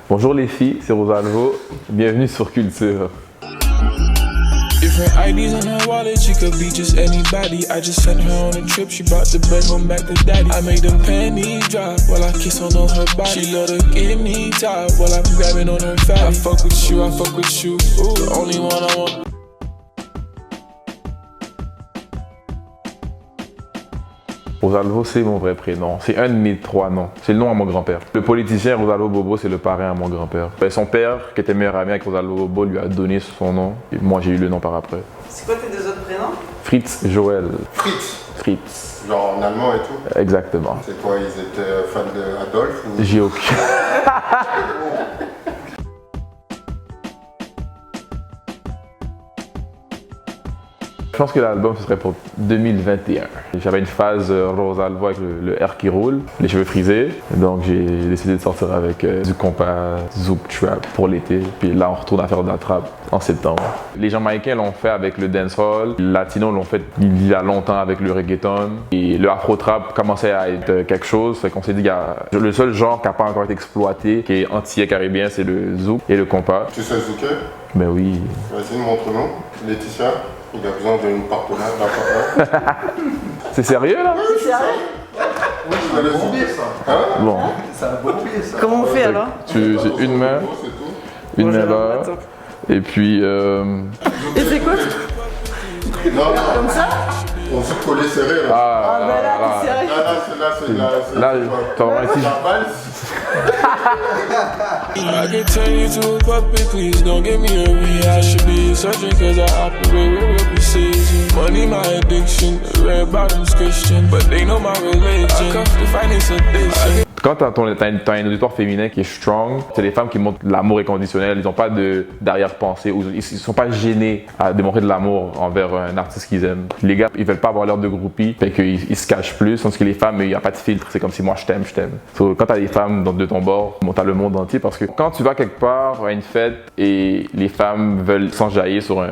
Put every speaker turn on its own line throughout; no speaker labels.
Bonjour les filles, c'est Rosalvo. Bienvenue sur Culture.
Different IDs on her wallet, she could be just anybody. I just sent her on a trip, she brought the bread home back to daddy. I made them panties drop while I kiss on her body. She love to give me top while I'm grabbing on her fat. I fuck with you, ooh, the only one I want.
Rosalvo, c'est mon vrai prénom. C'est un de mes 3 noms. C'est le nom à mon grand-père. Le politicien Rosalvo Bobo, c'est le parrain à mon grand-père. Son père, qui était meilleur ami avec Rosalvo Bobo, lui a donné son nom. Et moi, j'ai eu le nom par après.
C'est quoi tes 2 autres prénoms?
Fritz Joël.
Fritz.
Fritz.
Genre en allemand et tout?
Exactement.
C'est quoi, ils étaient fans d'Adolphe ou...
J'ai aucun. Je pense que l'album, ce serait pour 2021. J'avais une phase Rosalvo avec le R qui roule, les cheveux frisés. Donc j'ai décidé de sortir avec du compas, zouk trap pour l'été. Puis là, on retourne à faire de la trap en septembre. Les Jamaïcains l'ont fait avec le dancehall. Les Latinos l'ont fait il y a longtemps avec le reggaeton. Et le afro-trap commençait à être quelque chose. Fait qu'on s'est dit que le seul genre qui n'a pas encore été exploité, qui est antillais caribéen, c'est le zouk et le compas.
Tu sais zouker?
Ben oui.
Vas-y, montre-nous. Laetitia, il a besoin d'une partenaire, d'un partenaire.
C'est sérieux là?
C'est sérieux?
Oui, tu l'as zouké ça. Hein?
Bon.
Ça a bombé ça.
Comment on fait alors?
J'ai une main,
C'est tout.
une main
Bonjour,
là,
attends.
et puis
Et c'est quoi?
Non,
Comme ça?
on se collait serré là.
Ah bah là, t'es sérieux?
Là,
t'as vraiment ici.
la valse.
I can turn you to a puppet, please don't give me a I should be searching cause I operate with real precision. Money my addiction, red bottoms Christian, but they know my religion. I cuff the finance addiction.
Quand t'as un auditoire féminin qui est strong, c'est les femmes qui montrent l'amour inconditionnel, ils n'ont pas d'arrière-pensée, ou ils sont pas gênés à démontrer de l'amour envers un artiste qu'ils aiment. Les gars, ils veulent pas avoir l'air de groupies, fait qu'ils se cachent plus, tandis que les femmes, il n'y a pas de filtre, c'est comme si moi je t'aime, je t'aime. So, quand t'as des femmes de ton bord, t'as le monde entier, parce que quand tu vas quelque part à une fête et les femmes veulent s'enjailler sur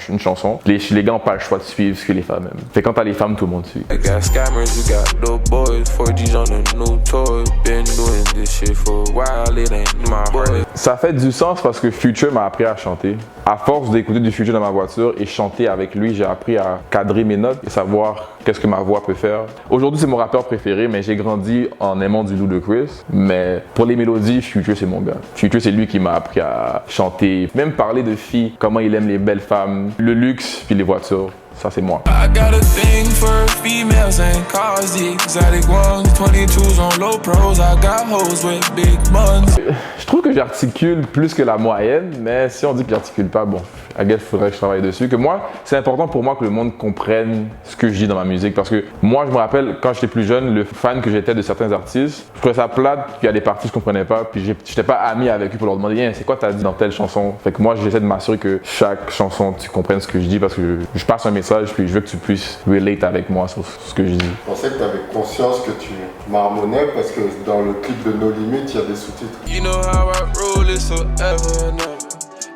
une chanson, les gars n'ont pas le choix de suivre ce que les femmes aiment. Fait quand t'as les femmes, tout le monde suit.
I got scammers, we got dope boys, 4G's on a new toy. Been doing this shit for a while, it ain't my boy.
Ça fait du sens parce que Future m'a appris à chanter. À force d'écouter du Future dans ma voiture et chanter avec lui, j'ai appris à cadrer mes notes et savoir qu'est-ce que ma voix peut faire. Aujourd'hui, c'est mon rappeur préféré, mais j'ai grandi en aimant du Ludacris. Mais pour les mélodies, Future, c'est mon gars. Future, c'est lui qui m'a appris à chanter, même parler de filles, comment il aime les belles femmes, le luxe puis les voitures. Ça, c'est moi.
I got a thing for females and cars, the exotic ones, 22s on low pros. I got hoes with big buns.
Je trouve que j'articule plus que la moyenne, mais si on dit que j'articule pas, bon, I guess il faudrait que je travaille dessus. Que moi, c'est important pour moi que le monde comprenne ce que je dis dans ma musique. Parce que moi, je me rappelle, quand j'étais plus jeune, le fan que j'étais de certains artistes, je trouvais ça plate, puis il y a des parties que je comprenais pas, puis j'étais pas ami avec eux pour leur demander hey, c'est quoi t'as dit dans telle chanson. Fait que moi, j'essaie de m'assurer que chaque chanson, tu comprennes ce que je dis parce que je passe un message, puis je veux que tu puisses relate avec moi sur ce que je dis.
Je pensais que tu avais conscience que tu marmonnais parce que dans le clip de No Limit, il y a des sous-titres.
You know how I roll it forever and ever.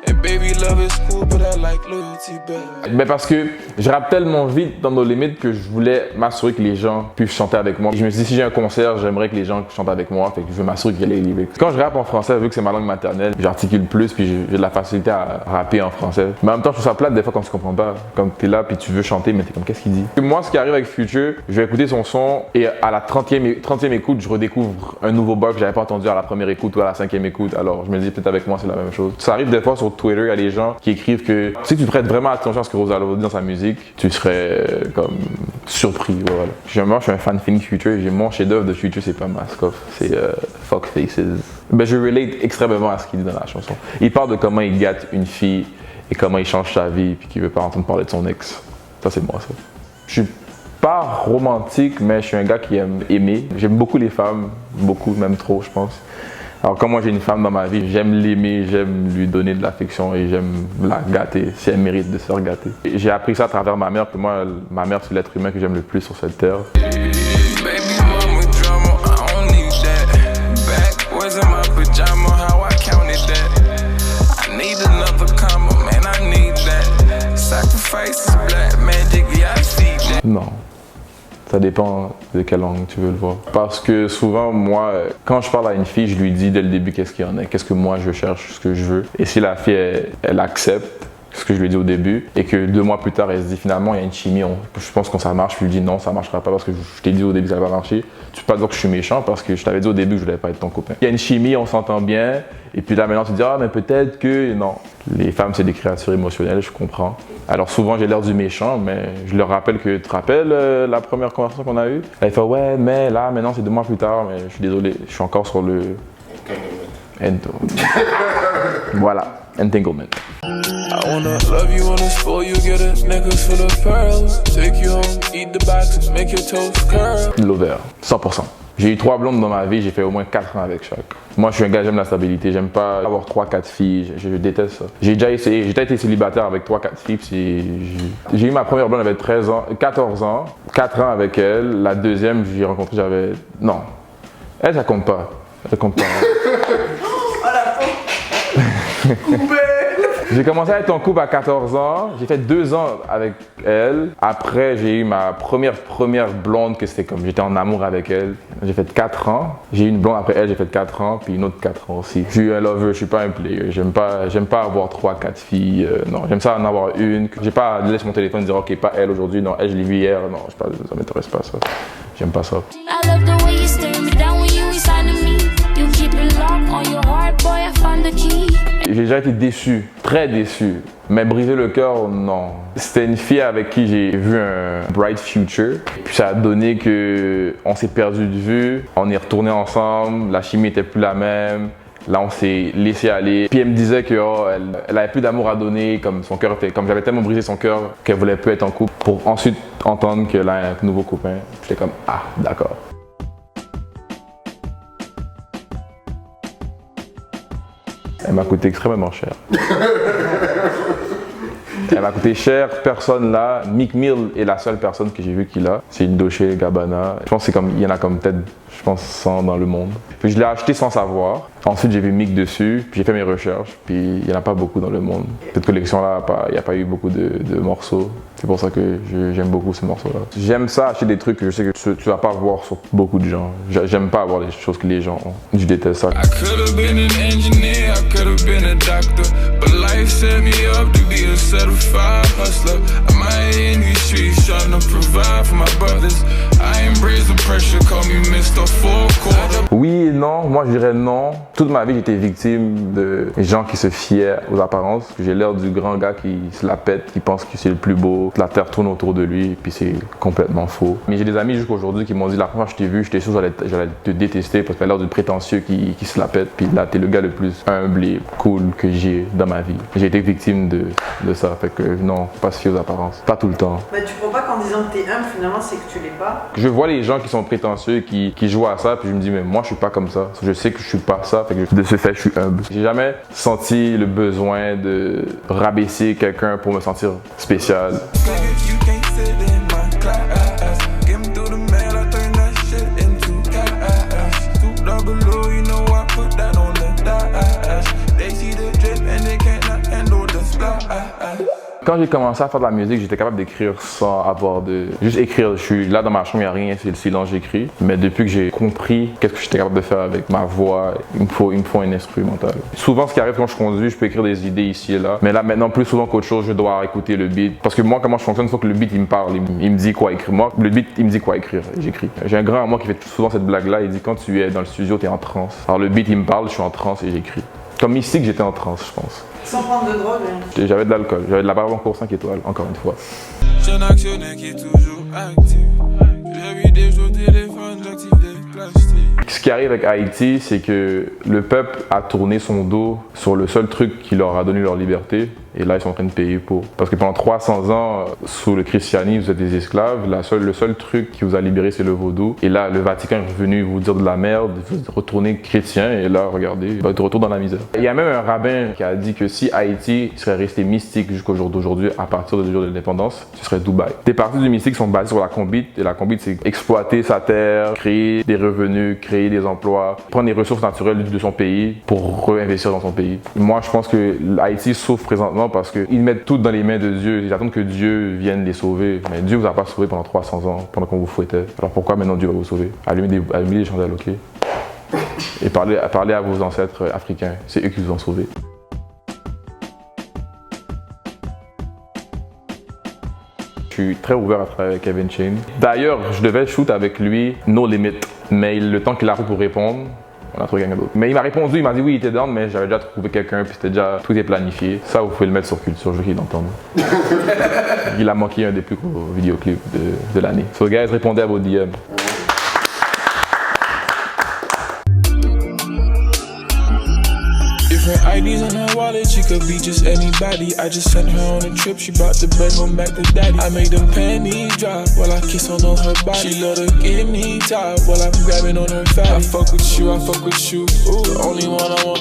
And baby love is cool, but I like loyalty better.
Mais parce que je rappe tellement vite dans nos limites que je voulais m'assurer que les gens puissent chanter avec moi. Je me suis dit, si j'ai un concert, j'aimerais que les gens chantent avec moi. Fait que je veux m'assurer qu'il y a les lyrics. Quand je rappe en français, vu que c'est ma langue maternelle, j'articule plus puis j'ai de la facilité à rapper en français. Mais en même temps, je trouve ça plate des fois quand tu comprends pas. Quand t'es là puis tu veux chanter, mais t'es comme, qu'est-ce qu'il dit? Moi, ce qui arrive avec Future, je vais écouter son son et à la 30e écoute, je redécouvre un nouveau bar que j'avais pas entendu à la première écoute ou à la 5e écoute. Alors, je me dis, peut-être avec moi, c'est la même chose. Ça arrive des fois sur Twitter, il y a des gens qui écrivent que si tu prêtes vraiment attention à ce que Rosalvo dit dans sa musique, tu serais comme surpris. Voilà. Moi, je suis un fan fini de Future. Mon chef-d'œuvre de Future, c'est pas Mask Off, c'est Fuck Faces. Ben, je relate extrêmement à ce qu'il dit dans la chanson. Il parle de comment il gâte une fille et comment il change sa vie puis qu'il veut pas entendre parler de son ex. Ça, c'est moi, ça. Je suis pas romantique, mais je suis un gars qui aime aimer. J'aime beaucoup les femmes, beaucoup, même trop, je pense. Alors, comme moi j'ai une femme dans ma vie, j'aime l'aimer, j'aime lui donner de l'affection et j'aime la gâter si elle mérite de se faire gâter. J'ai appris ça à travers ma mère, que moi, ma mère, c'est l'être humain que j'aime le plus sur cette terre. Non, Ça dépend de quelle langue tu veux le voir. Parce que souvent, moi, quand je parle à une fille, je lui dis dès le début qu'est-ce qu'il y en a, qu'est-ce que moi je cherche, ce que je veux. Et si la fille, elle accepte ce que je lui ai dit au début, et que 2 mois plus tard, elle se dit finalement, il y a une chimie, je pense que ça marche, puis je lui dis non, ça marchera pas parce que je t'ai dit au début que ça va marcher. Tu peux pas dire que je suis méchant parce que je t'avais dit au début que je voulais pas être ton copain. Il y a une chimie, on s'entend bien, et puis là maintenant tu te dis ah mais peut-être que non. Les femmes c'est des créatures émotionnelles, je comprends. Alors souvent j'ai l'air du méchant, mais je leur rappelle que tu te rappelles la première conversation qu'on a eue. Elle fait ouais mais là maintenant c'est 2 mois plus tard, mais je suis désolé, je suis encore sur le voilà, entanglement.
I wanna love you, wanna spoil you, get a necklace full of pearls. Take you home, eat the box, make your toast curl.
Lover, 100%. J'ai eu 3 blondes dans ma vie, j'ai fait au moins 4 ans avec chaque. Moi je suis un gars, j'aime la stabilité, j'aime pas avoir 3-4 filles, je déteste ça. J'ai déjà essayé, j'ai déjà été célibataire avec 3-4 filles, puis j'ai eu ma première blonde, j'avais 14 ans, 4 ans avec elle. La deuxième, j'ai rencontré, j'avais... Non, elle ça compte pas, elle compte pas.
Oh la pauvre. Coupé.
J'ai commencé à être en couple à 14 ans, j'ai fait 2 ans avec elle. Après, j'ai eu ma première blonde, que c'était comme j'étais en amour avec elle. J'ai fait 4 ans. J'ai eu une blonde après elle, j'ai fait 4 ans, puis une autre 4 ans aussi. Je suis un lover, je suis pas un player. J'aime pas avoir 3-4 filles. Non, j'aime ça en avoir une. J'ai pas laissé mon téléphone et dire ok, pas elle aujourd'hui, non, elle je l'ai vue hier. Non, ça m'intéresse pas ça. J'aime pas ça.
I love the way you stare me down when you inside of me. You keep it locked on your heart, boy, I found the key.
J'ai déjà été déçu, très déçu. Mais briser le cœur, non. C'était une fille avec qui j'ai vu un bright future. Puis ça a donné que on s'est perdu de vue. On est retourné ensemble, la chimie était plus la même. Là, on s'est laissé aller. Puis elle me disait que elle avait plus d'amour à donner, comme son cœur était, comme j'avais tellement brisé son cœur qu'elle voulait plus être en couple. Pour ensuite entendre qu'elle a un nouveau copain. J'étais comme ah, d'accord. Elle m'a coûté extrêmement cher. Elle m'a coûté cher, personne là. Meek Mill est la seule personne que j'ai vue qui l'a. C'est une Dolce & Gabbana. Je pense qu'il y en a comme peut-être, 100 dans le monde. Puis je l'ai acheté sans savoir. Ensuite j'ai vu Meek dessus, puis j'ai fait mes recherches. Puis il n'y en a pas beaucoup dans le monde. Cette collection là, il n'y a pas eu beaucoup de morceaux. C'est pour ça que j'aime beaucoup ces morceaux-là. J'aime ça, acheter des trucs que je sais que tu vas pas voir sur beaucoup de gens. J'aime pas avoir les choses que les gens ont. Je déteste ça.
I could have been an engineer, I could have been a doctor, but life set me up to be a certified hustler. I'm out in these streets trying to provide for my brothers. I embrace the pressure, call me Mr. Four Quarter.
Oui et non, moi je dirais non. Toute ma vie j'étais victime de gens qui se fiaient aux apparences. J'ai l'air du grand gars qui se la pète, qui pense que c'est le plus beau. La terre tourne autour de lui et puis c'est complètement faux. Mais j'ai des amis jusqu'à aujourd'hui qui m'ont dit la première fois que je t'ai vu, j'étais sûr que j'allais te détester parce que t'as l'air du prétentieux qui se la pète. Puis là t'es le gars le plus humble et cool que j'ai dans ma vie. J'ai été victime de ça, fait que non, pas se fier aux apparences. Pas tout le temps.
Bah tu crois pas qu'en disant que t'es humble finalement c'est que tu l'es pas?
Je vois les gens qui sont prétentieux, qui jouent à ça, puis je me dis mais moi je suis pas comme ça. Je sais que je suis pas ça, fait que de ce fait je suis humble. J'ai jamais senti le besoin de rabaisser quelqu'un pour me sentir spécial.
You can't sit in my class. Get me through the mail, I turn that shit into cash. 2 double O, you know I put that on the dash. They see the drip and they cannot handle the splash.
Quand j'ai commencé à faire de la musique, j'étais capable d'écrire sans avoir de... Juste écrire, je suis là dans ma chambre, il n'y a rien, c'est le silence, j'écris. Mais depuis que j'ai compris qu'est-ce que j'étais capable de faire avec ma voix, il me faut un instrumental. Souvent, ce qui arrive quand je conduis, je peux écrire des idées ici et là. Mais là, maintenant, plus souvent qu'autre chose, je dois écouter le beat. Parce que moi, comment je fonctionne, il faut que le beat, il me parle, il me dit quoi écrire. Moi, le beat, il me dit quoi écrire, et j'écris. J'ai un grand à moi qui fait souvent cette blague-là, il dit quand tu es dans le studio, tu es en transe. Alors le beat, il me parle, je suis en transe et j'écris. Comme Mystique, j'étais en transe, je pense.
Sans prendre de drogue.
J'avais de l'alcool, j'avais de la barbe en cours 5 étoiles, encore une fois.
J'ai un actionnaire qui est toujours actif. J'ai vu des jours téléphone, j'active des plastiques.
Ce qui arrive avec Haïti, c'est que le peuple a tourné son dos sur le seul truc qui leur a donné leur liberté. Et là, ils sont en train de payer pour. Parce que pendant 300 ans, sous le christianisme, vous êtes des esclaves. Le seul truc qui vous a libéré, c'est le vaudou. Et là, le Vatican est revenu vous dire de la merde, vous retournez chrétien. Et là, regardez, vous êtes de retour dans la misère. Il y a même un rabbin qui a dit que si Haïti serait resté mystique jusqu'au jour d'aujourd'hui, à partir du jour de l'indépendance, ce serait Dubaï. Des parties du mystique sont basées sur la combite. Et la combite, c'est exploiter sa terre, créer des revenus, créer des emplois, prendre les ressources naturelles de son pays pour réinvestir dans son pays. Moi, je pense que Haïti souffre présentement simplement parce qu'ils mettent tout dans les mains de Dieu. Ils attendent que Dieu vienne les sauver. Mais Dieu vous a pas sauvé pendant 300 ans, pendant qu'on vous fouettait. Alors pourquoi maintenant Dieu va vous sauver? Allumez des chandelles, ok? Et parlez à vos ancêtres africains. C'est eux qui vous ont sauvés. Je suis très ouvert à travailler avec Kevin Chain. D'ailleurs, je devais shoot avec lui No Limit. Mais le temps qu'il a pour répondre, on a trouvé quelqu'un d'autre. Mais il m'a répondu, il m'a dit oui, il était down, mais j'avais déjà trouvé quelqu'un, puis c'était déjà, tout est planifié. Ça, vous pouvez le mettre sur Culture, je veux qu'il l'entende. Il a manqué un des plus gros vidéoclips de l'année. So guys, répondez à vos DM.
Different IDs on her wallet, she could be just anybody. I just sent her on a trip, she brought the bread home back to daddy. I made them panties drop while I kiss on her body. She love to give me top while I'm grabbing on her fatty. I fuck with you, ooh, the only one I want.